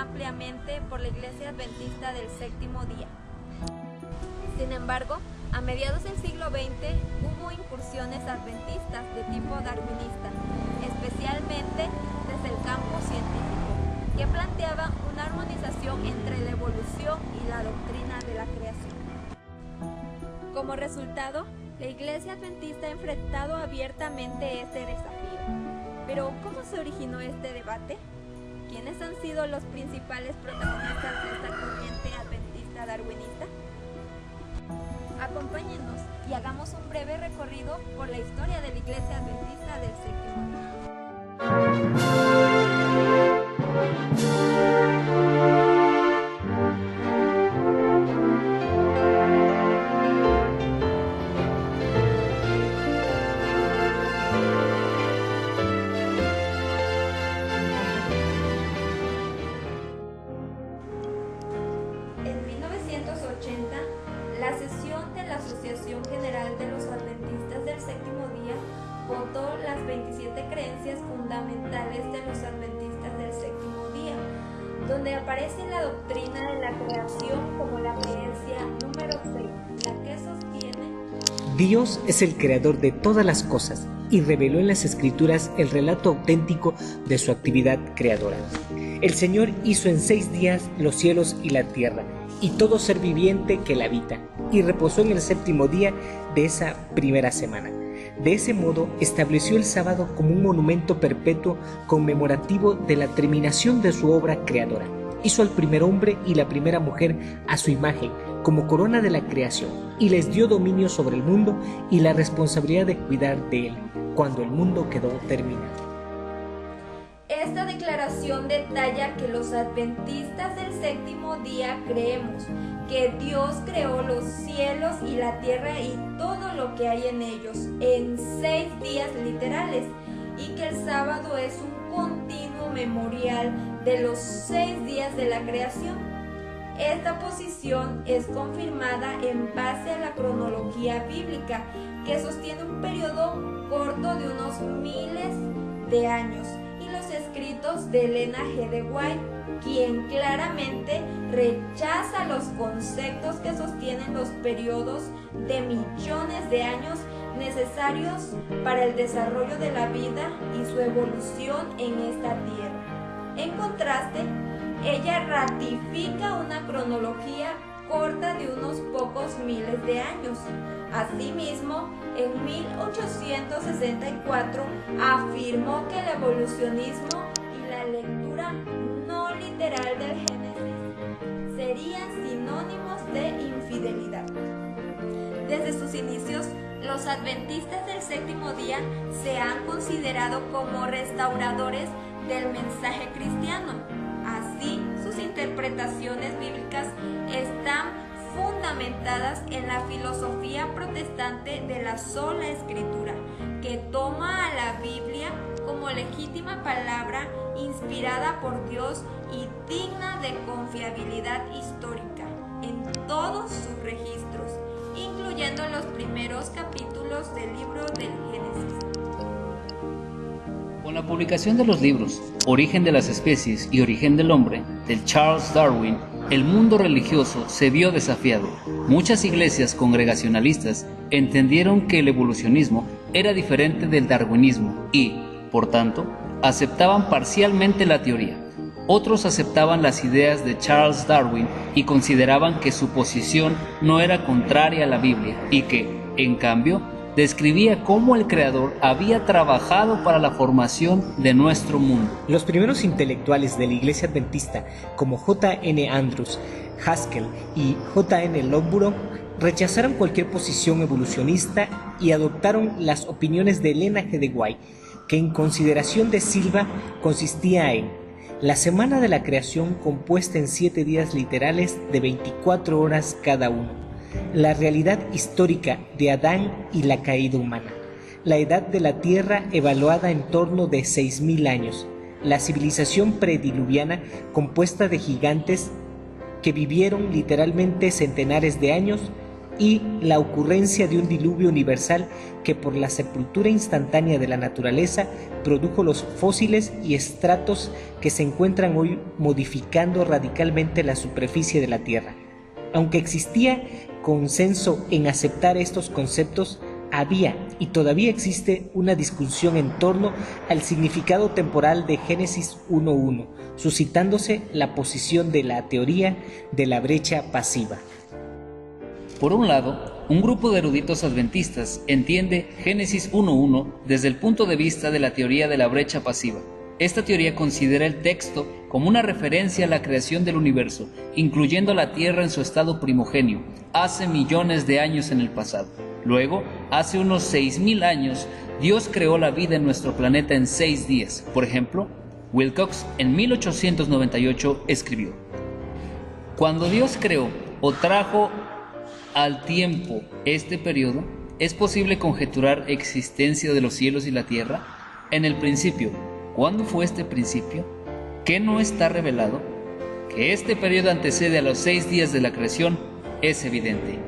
ampliamente por la Iglesia Adventista del Séptimo Día. Sin embargo, a mediados del siglo XX hubo incursiones adventistas de tipo darwinista, especialmente desde el campo científico, que planteaban una armonización entre la evolución y la doctrina de la creación. Como resultado, la Iglesia Adventista ha enfrentado abiertamente este desafío. Pero, ¿cómo se originó este debate? ¿Quiénes han sido los principales protagonistas de esta corriente adventista darwinista? Acompáñenos y hagamos un breve recorrido por la historia de la Iglesia Adventista del Séptimo Día. La sesión de la Asociación General de los Adventistas del Séptimo Día votó las 27 creencias fundamentales de los Adventistas del Séptimo Día, donde aparece la doctrina de la creación como la creencia número 6, la que sostiene: Dios es el creador de todas las cosas y reveló en las Escrituras el relato auténtico de su actividad creadora. El Señor hizo en 6 días los cielos y la tierra, y todo ser viviente que la habita, y reposó en el séptimo día de esa primera semana. De ese modo estableció el sábado como un monumento perpetuo conmemorativo de la terminación de su obra creadora. Hizo al primer hombre y la primera mujer a su imagen, como corona de la creación, y les dio dominio sobre el mundo y la responsabilidad de cuidar de él, cuando el mundo quedó terminado. Esta declaración detalla que los adventistas del séptimo día creemos que Dios creó los cielos y la tierra y todo lo que hay en ellos en 6 días literales, y que el sábado es un continuo memorial de los 6 días de la creación. Esta posición es confirmada en base a la cronología bíblica, que sostiene un periodo corto de unos miles de años, los escritos de Elena G. de White, quien claramente rechaza los conceptos que sostienen los periodos de millones de años necesarios para el desarrollo de la vida y su evolución en esta tierra. En contraste, ella ratifica una cronología corta de unos pocos miles de años. Asimismo, en 1864 afirmó que el evolucionismo y la lectura no literal del Génesis serían sinónimos de infidelidad. Desde sus inicios, los adventistas del séptimo día se han considerado como restauradores del mensaje cristiano. Así, sus interpretaciones bíblicas están fundamentadas en la filosofía protestante de la sola escritura, que toma a la Biblia como legítima palabra inspirada por Dios y digna de confiabilidad histórica en todos sus registros, incluyendo los primeros capítulos del libro del Génesis. Con la publicación de los libros Origen de las especies y Origen del hombre, de Charles Darwin, el mundo religioso se vio desafiado. Muchas iglesias congregacionalistas entendieron que el evolucionismo era diferente del darwinismo y, por tanto, aceptaban parcialmente la teoría. Otros aceptaban las ideas de Charles Darwin y consideraban que su posición no era contraria a la Biblia y que, en cambio, describía cómo el Creador había trabajado para la formación de nuestro mundo. Los primeros intelectuales de la Iglesia Adventista, como J. N. Andrews, Haskell y J. N. Lockborough, rechazaron cualquier posición evolucionista y adoptaron las opiniones de Elena G. de White, que en consideración de Silva consistía en la semana de la creación compuesta en 7 días literales de 24 horas cada uno, la realidad histórica de Adán y la caída humana, la edad de la Tierra evaluada en torno de 6.000 años, la civilización prediluviana compuesta de gigantes que vivieron literalmente centenares de años y la ocurrencia de un diluvio universal que por la sepultura instantánea de la naturaleza produjo los fósiles y estratos que se encuentran hoy modificando radicalmente la superficie de la Tierra. Aunque existía consenso en aceptar estos conceptos, había y todavía existe una discusión en torno al significado temporal de Génesis 1:1, suscitándose la posición de la teoría de la brecha pasiva. Por un lado, un grupo de eruditos adventistas entiende Génesis 1:1 desde el punto de vista de la teoría de la brecha pasiva. Esta teoría considera el texto como una referencia a la creación del universo, incluyendo la Tierra en su estado primogenio, hace millones de años en el pasado. Luego, hace unos 6.000 años, Dios creó la vida en nuestro planeta en 6 días. Por ejemplo, Wilcox en 1898 escribió: "Cuando Dios creó o trajo al tiempo este periodo, es posible conjeturar existencia de los cielos y la tierra. En el principio, ¿cuándo fue este principio? ¿Qué no está revelado? Que este periodo antecede a los 6 días de la creación es evidente".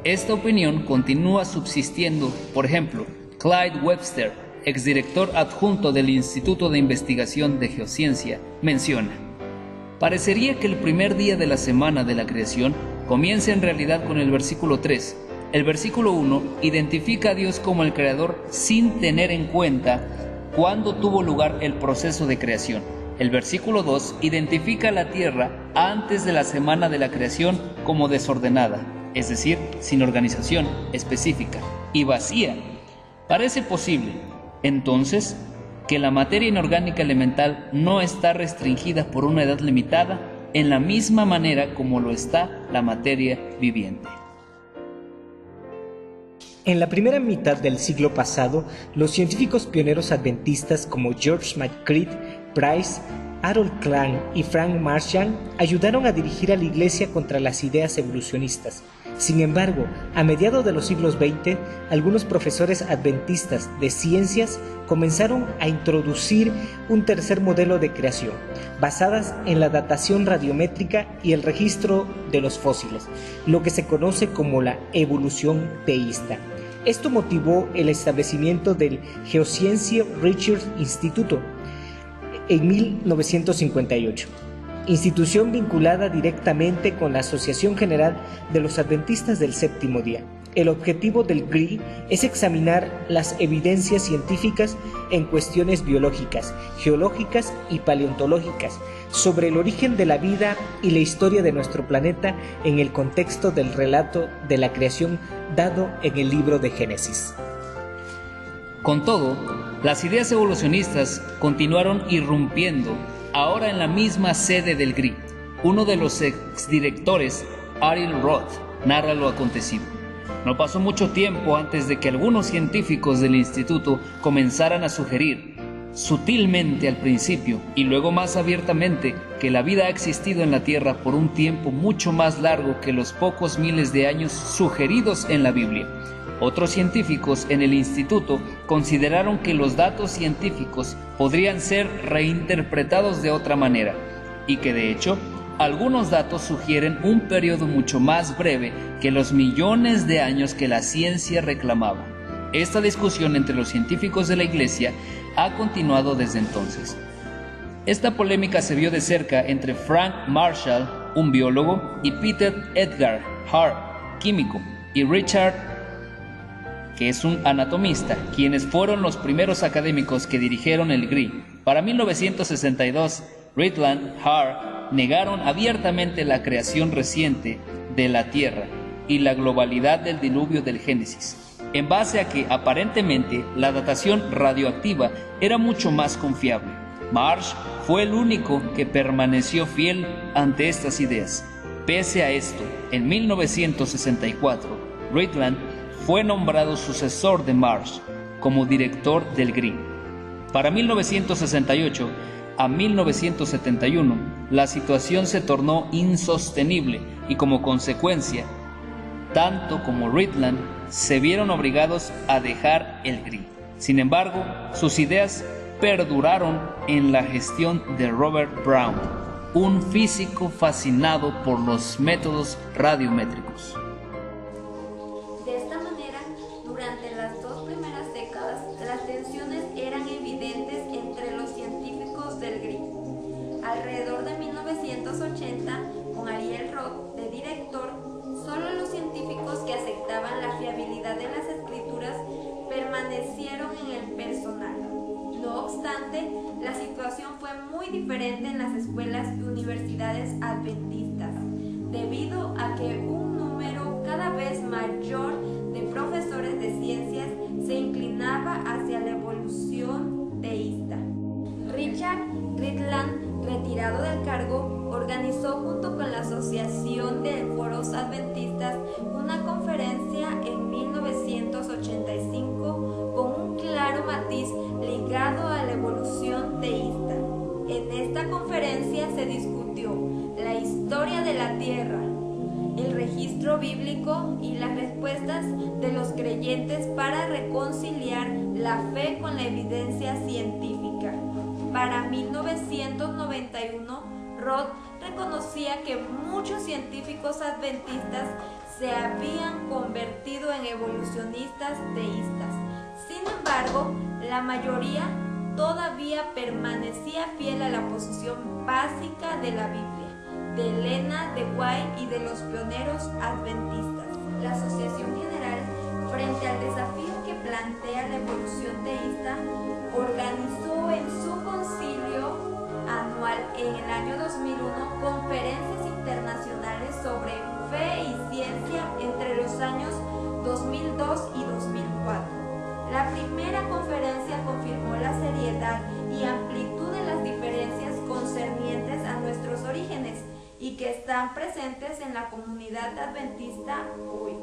Esta opinión continúa subsistiendo. Por ejemplo, Clyde Webster, exdirector adjunto del Instituto de Investigación de Geociencia, menciona: "Parecería que el primer día de la semana de la creación comienza en realidad con el versículo 3. El versículo 1 identifica a Dios como el creador sin tener en cuenta cuándo tuvo lugar el proceso de creación. El versículo 2 identifica a la tierra antes de la semana de la creación como desordenada, es decir, sin organización específica y vacía. Parece posible, entonces, que la materia inorgánica elemental no está restringida por una edad limitada en la misma manera como lo está la materia viviente". En la primera mitad del siglo pasado, los científicos pioneros adventistas como George McCreed Price, Harold Klein y Frank Marshall ayudaron a dirigir a la Iglesia contra las ideas evolucionistas. Sin embargo, a mediados de los siglos XX, algunos profesores adventistas de ciencias comenzaron a introducir un tercer modelo de creación, basadas en la datación radiométrica y el registro de los fósiles, lo que se conoce como la evolución teísta. Esto motivó el establecimiento del Geoscience Research Institute en 1958. Institución vinculada directamente con la Asociación General de los Adventistas del Séptimo Día. El objetivo del GRI es examinar las evidencias científicas en cuestiones biológicas, geológicas y paleontológicas sobre el origen de la vida y la historia de nuestro planeta en el contexto del relato de la creación dado en el libro de Génesis. Con todo, las ideas evolucionistas continuaron irrumpiendo. Ahora en la misma sede del GRI, uno de los exdirectores, Ariel Roth, narra lo acontecido. "No pasó mucho tiempo antes de que algunos científicos del instituto comenzaran a sugerir, sutilmente al principio y luego más abiertamente, que la vida ha existido en la Tierra por un tiempo mucho más largo que los pocos miles de años sugeridos en la Biblia. Otros científicos en el instituto consideraron que los datos científicos podrían ser reinterpretados de otra manera y que de hecho algunos datos sugieren un periodo mucho más breve que los millones de años que la ciencia reclamaba. Esta discusión entre los científicos de la Iglesia ha continuado desde entonces. Esta polémica se vio de cerca entre Frank Marshall, un biólogo, y Peter Edgar Hart, químico, y Richard, que es un anatomista, quienes fueron los primeros académicos que dirigieron el GRI. Para 1962, Ridland Hart negaron abiertamente la creación reciente de la Tierra y la globalidad del diluvio del Génesis, en base a que aparentemente la datación radioactiva era mucho más confiable. Marsh fue el único que permaneció fiel ante estas ideas. Pese a esto, en 1964, Ridland fue nombrado sucesor de Marsh como director del GRI. Para 1968 a 1971, la situación se tornó insostenible y como consecuencia, tanto como Ridland se vieron obligados a dejar el GRI. Sin embargo, sus ideas perduraron en la gestión de Robert Brown, un físico fascinado por los métodos radiométricos. 1980, con Ariel Roth de director, solo los científicos que aceptaban la fiabilidad de las escrituras permanecieron en el personal. No obstante, la situación fue muy diferente en las escuelas y universidades adventistas, debido a que un número cada vez mayor de profesores de ciencias se inclinaba hacia la evolución teísta. Richard Kirtland, retirado del cargo, organizó junto con la Asociación de Foros Adventistas una conferencia en 1985 con un claro matiz ligado a la evolución teísta. En esta conferencia se discutió la historia de la Tierra, el registro bíblico y las respuestas de los creyentes para reconciliar la fe con la evidencia científica. Para 1991, Roth reconocía que muchos científicos adventistas se habían convertido en evolucionistas teístas. Sin embargo, la mayoría todavía permanecía fiel a la posición básica de la Biblia, de Elena de White y de los pioneros adventistas. La Asociación General, frente al desafío que plantea la evolución teísta, organizó en su concilio anual en el año 2001 conferencias internacionales sobre fe y ciencia entre los años 2002 y 2004. La primera conferencia confirmó la seriedad y amplitud de las diferencias concernientes a nuestros orígenes y que están presentes en la comunidad adventista hoy.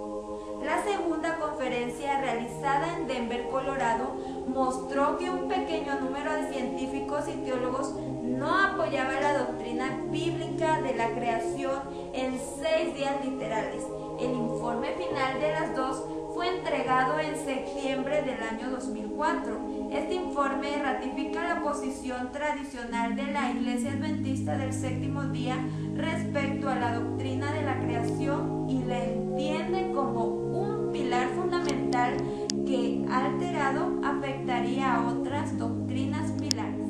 La segunda conferencia, realizada en Denver, Colorado, mostró que un pequeño número de científicos y teólogos no apoyaba la doctrina bíblica de la creación en 6 días literales. El informe final de las dos fue entregado en septiembre del año 2004. Este informe ratifica la posición tradicional de la Iglesia Adventista del Séptimo Día respecto a la doctrina de la creación y la entiende como un pilar fundamental que, alterado, afectaría a otras doctrinas pilares.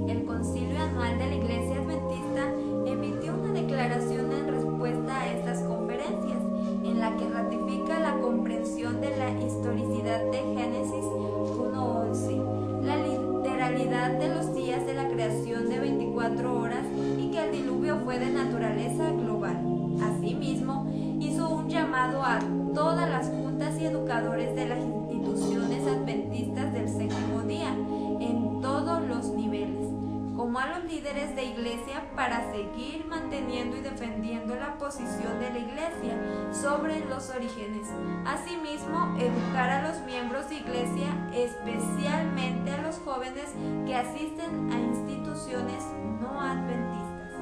El Concilio Anual de la Iglesia Adventista emitió una declaración en respuesta a estas conferencias, en la que ratifica la comprensión de la historicidad de Génesis 1:11, la literalidad de los días de la creación de 24 horas y que el diluvio fue de naturaleza global. Asimismo, hizo un llamado a todas las juntas y educadores de las instituciones adventistas del Séptimo Día, en todos los niveles, como a los líderes de iglesia, para seguir manteniendo y defendiendo la posición de la iglesia sobre los orígenes. Asimismo, educar a los miembros de iglesia, especialmente a los jóvenes que asisten a instituciones no adventistas.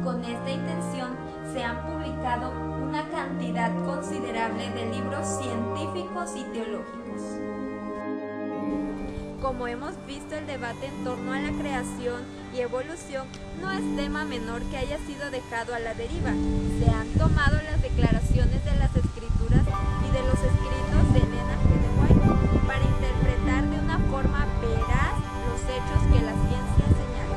Con esta intención se han publicado una cantidad considerable de libros científicos y teológicos. Como hemos visto, el debate en torno a la creación y evolución no es tema menor que haya sido dejado a la deriva. Se han tomado las declaraciones de las Escrituras y de los escritos de Elena G. de White para interpretar de una forma veraz los hechos que la ciencia señala.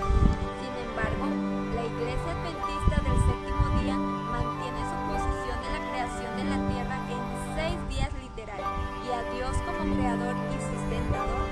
Sin embargo, la Iglesia Adventista del Séptimo Día mantiene su posición de la creación de la Tierra en 6 días literal y a Dios como creador y sustentador